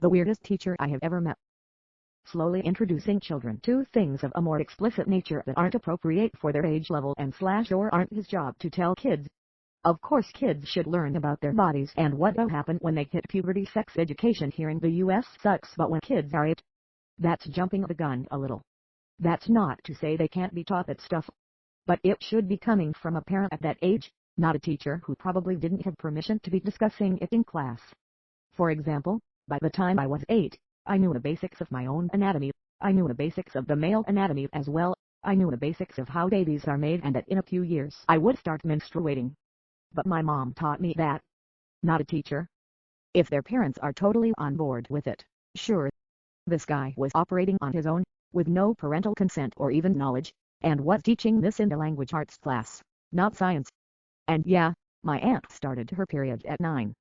The weirdest teacher I have ever met. Slowly introducing children to things of a more explicit nature that aren't appropriate for their age level and / or aren't his job to tell kids. Of course kids should learn about their bodies and what will happen when they hit puberty. Sex education here in the US sucks, but when kids are 8, that's jumping the gun a little. That's not to say they can't be taught that stuff. But it should be coming from a parent at that age, not a teacher who probably didn't have permission to be discussing it in class. For example, by the time I was 8, I knew the basics of my own anatomy. I knew the basics of the male anatomy as well. I knew the basics of how babies are made and that in a few years I would start menstruating. But my mom taught me that. Not a teacher. If their parents are totally on board with it, sure. This guy was operating on his own, with no parental consent or even knowledge, and was teaching this in the language arts class, not science. And yeah, my aunt started her period at 9.